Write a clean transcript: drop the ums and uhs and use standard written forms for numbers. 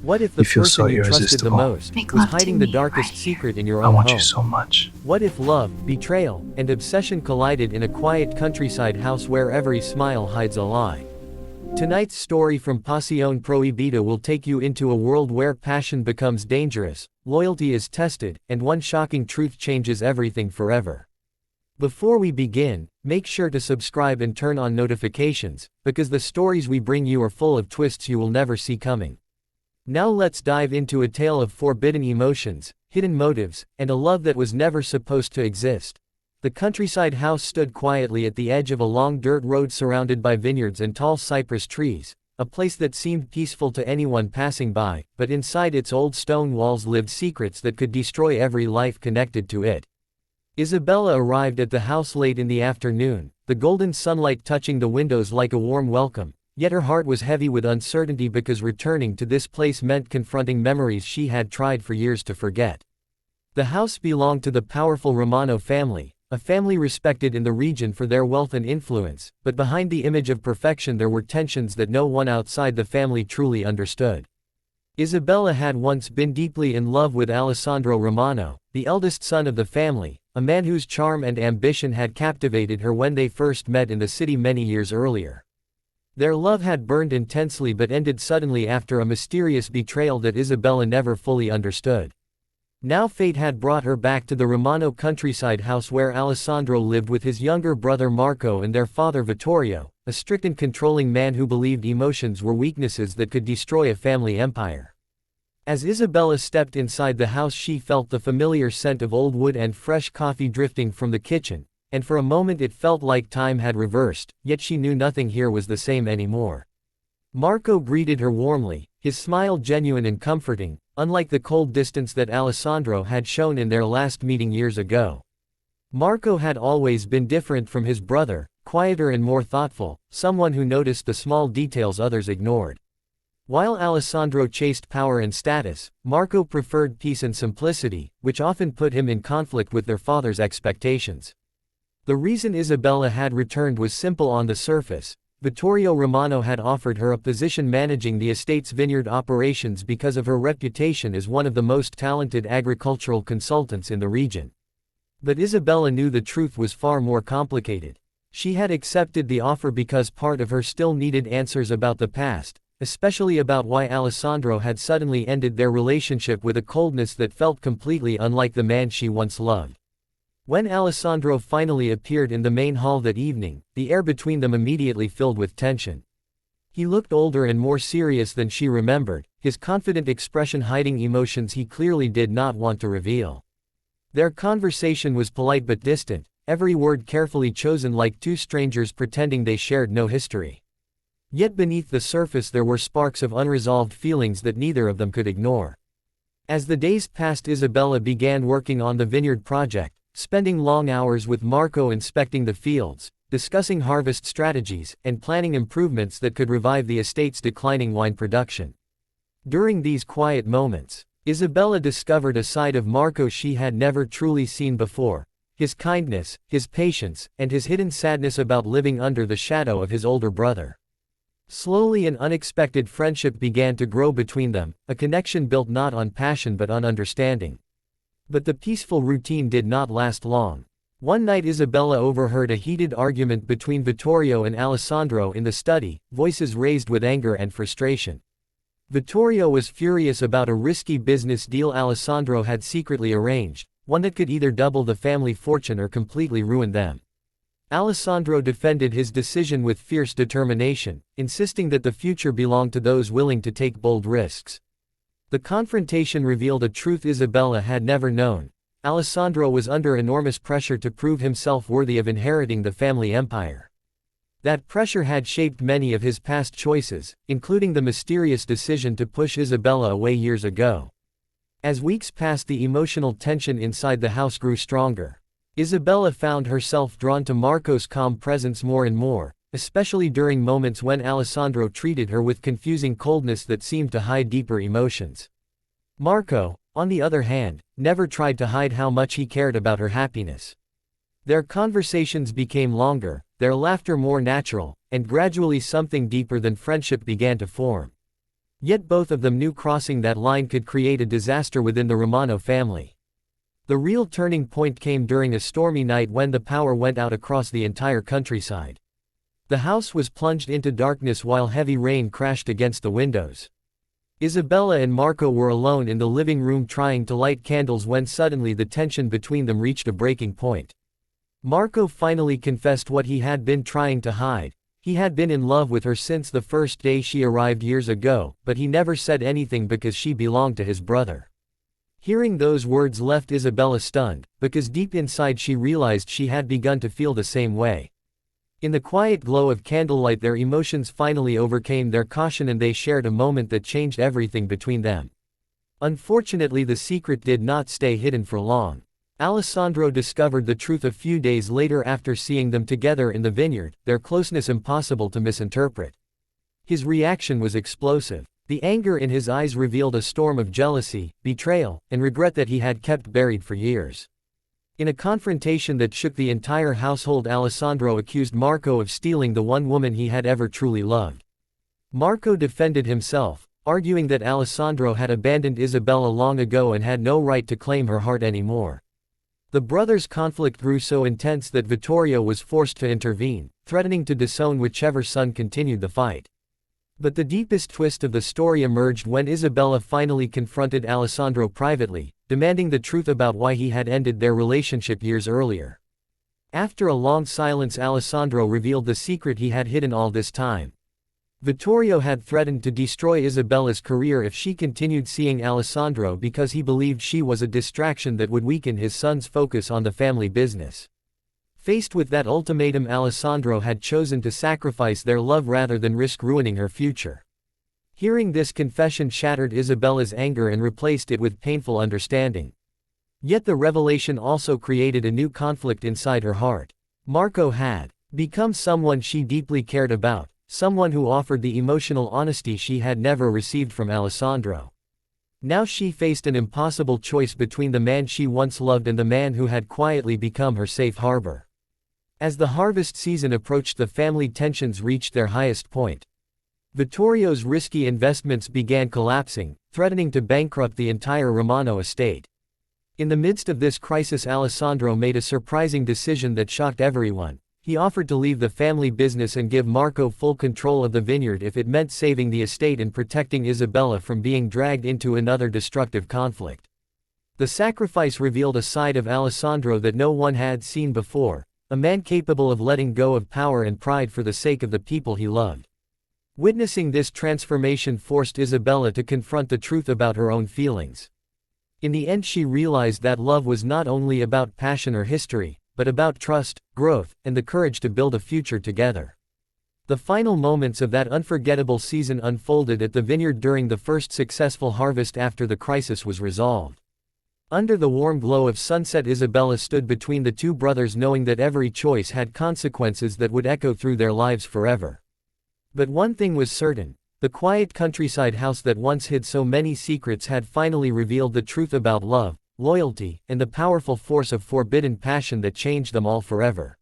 What if the You feel so person you trusted the irresistible. most Make was love to hiding the me darkest right here. secret in your I own want home? you so much. What if love, betrayal, and obsession collided in a quiet countryside house where every smile hides a lie? Tonight's story from Pasion Prohibida will take you into a world where passion becomes dangerous, loyalty is tested, and one shocking truth changes everything forever. Before we begin, make sure to subscribe and turn on notifications, because the stories we bring you are full of twists you will never see coming. Now let's dive into a tale of forbidden emotions, hidden motives, and a love that was never supposed to exist. The countryside house stood quietly at the edge of a long dirt road surrounded by vineyards and tall cypress trees, a place that seemed peaceful to anyone passing by, but inside its old stone walls lived secrets that could destroy every life connected to it. Isabella arrived at the house late in the afternoon, the golden sunlight touching the windows like a warm welcome, yet her heart was heavy with uncertainty because returning to this place meant confronting memories she had tried for years to forget. The house belonged to the powerful Romano family, a family respected in the region for their wealth and influence, but behind the image of perfection there were tensions that no one outside the family truly understood. Isabella had once been deeply in love with Alessandro Romano, the eldest son of the family, a man whose charm and ambition had captivated her when they first met in the city many years earlier. Their love had burned intensely but ended suddenly after a mysterious betrayal that Isabella never fully understood. Now fate had brought her back to the Romano countryside house where Alessandro lived with his younger brother Marco and their father Vittorio, a strict and controlling man who believed emotions were weaknesses that could destroy a family empire. As Isabella stepped inside the house she felt the familiar scent of old wood and fresh coffee drifting from the kitchen, and for a moment it felt like time had reversed, yet she knew nothing here was the same anymore. Marco greeted her warmly, his smile genuine and comforting, unlike the cold distance that Alessandro had shown in their last meeting years ago. Marco had always been different from his brother, quieter and more thoughtful, someone who noticed the small details others ignored. While Alessandro chased power and status, Marco preferred peace and simplicity, which often put him in conflict with their father's expectations. The reason Isabella had returned was simple on the surface. Vittorio Romano had offered her a position managing the estate's vineyard operations because of her reputation as one of the most talented agricultural consultants in the region. But Isabella knew the truth was far more complicated. She had accepted the offer because part of her still needed answers about the past, especially about why Alessandro had suddenly ended their relationship with a coldness that felt completely unlike the man she once loved. When Alessandro finally appeared in the main hall that evening, the air between them immediately filled with tension. He looked older and more serious than she remembered, his confident expression hiding emotions he clearly did not want to reveal. Their conversation was polite but distant, every word carefully chosen like two strangers pretending they shared no history. Yet beneath the surface there were sparks of unresolved feelings that neither of them could ignore. As the days passed, Isabella began working on the vineyard project, spending long hours with Marco inspecting the fields, discussing harvest strategies, and planning improvements that could revive the estate's declining wine production. During these quiet moments, Isabella discovered a side of Marco she had never truly seen before: his kindness, his patience, and his hidden sadness about living under the shadow of his older brother. Slowly an unexpected friendship began to grow between them, a connection built not on passion but on understanding. But the peaceful routine did not last long. One night Isabella overheard a heated argument between Vittorio and Alessandro in the study, voices raised with anger and frustration. Vittorio was furious about a risky business deal Alessandro had secretly arranged, one that could either double the family fortune or completely ruin them. Alessandro defended his decision with fierce determination, insisting that the future belonged to those willing to take bold risks. The confrontation revealed a truth Isabella had never known: Alessandro was under enormous pressure to prove himself worthy of inheriting the family empire. That pressure had shaped many of his past choices, including the mysterious decision to push Isabella away years ago. As weeks passed, the emotional tension inside the house grew stronger. Isabella found herself drawn to Marco's calm presence more and more, especially during moments when Alessandro treated her with confusing coldness that seemed to hide deeper emotions. Marco, on the other hand, never tried to hide how much he cared about her happiness. Their conversations became longer, their laughter more natural, and gradually something deeper than friendship began to form. Yet both of them knew crossing that line could create a disaster within the Romano family. The real turning point came during a stormy night when the power went out across the entire countryside. The house was plunged into darkness while heavy rain crashed against the windows. Isabella and Marco were alone in the living room trying to light candles when suddenly the tension between them reached a breaking point. Marco finally confessed what he had been trying to hide. He had been in love with her since the first day she arrived years ago, but he never said anything because she belonged to his brother. Hearing those words left Isabella stunned, because deep inside she realized she had begun to feel the same way. In the quiet glow of candlelight their emotions finally overcame their caution and they shared a moment that changed everything between them. Unfortunately the secret did not stay hidden for long. Alessandro discovered the truth a few days later after seeing them together in the vineyard, their closeness impossible to misinterpret. His reaction was explosive. The anger in his eyes revealed a storm of jealousy, betrayal, and regret that he had kept buried for years. In a confrontation that shook the entire household, Alessandro accused Marco of stealing the one woman he had ever truly loved. Marco defended himself, arguing that Alessandro had abandoned Isabella long ago and had no right to claim her heart anymore. The brothers' conflict grew so intense that Vittorio was forced to intervene, threatening to disown whichever son continued the fight. But the deepest twist of the story emerged when Isabella finally confronted Alessandro privately, demanding the truth about why he had ended their relationship years earlier. After a long silence, Alessandro revealed the secret he had hidden all this time. Vittorio had threatened to destroy Isabella's career if she continued seeing Alessandro because he believed she was a distraction that would weaken his son's focus on the family business. Faced with that ultimatum, Alessandro had chosen to sacrifice their love rather than risk ruining her future. Hearing this confession shattered Isabella's anger and replaced it with painful understanding. Yet the revelation also created a new conflict inside her heart. Marco had become someone she deeply cared about, someone who offered the emotional honesty she had never received from Alessandro. Now she faced an impossible choice between the man she once loved and the man who had quietly become her safe harbor. As the harvest season approached, the family tensions reached their highest point. Vittorio's risky investments began collapsing, threatening to bankrupt the entire Romano estate. In the midst of this crisis, Alessandro made a surprising decision that shocked everyone. He offered to leave the family business and give Marco full control of the vineyard if it meant saving the estate and protecting Isabella from being dragged into another destructive conflict. The sacrifice revealed a side of Alessandro that no one had seen before, a man capable of letting go of power and pride for the sake of the people he loved. Witnessing this transformation forced Isabella to confront the truth about her own feelings. In the end, she realized that love was not only about passion or history, but about trust, growth, and the courage to build a future together. The final moments of that unforgettable season unfolded at the vineyard during the first successful harvest after the crisis was resolved. Under the warm glow of sunset, Isabella stood between the two brothers, knowing that every choice had consequences that would echo through their lives forever. But one thing was certain: the quiet countryside house that once hid so many secrets had finally revealed the truth about love, loyalty, and the powerful force of forbidden passion that changed them all forever.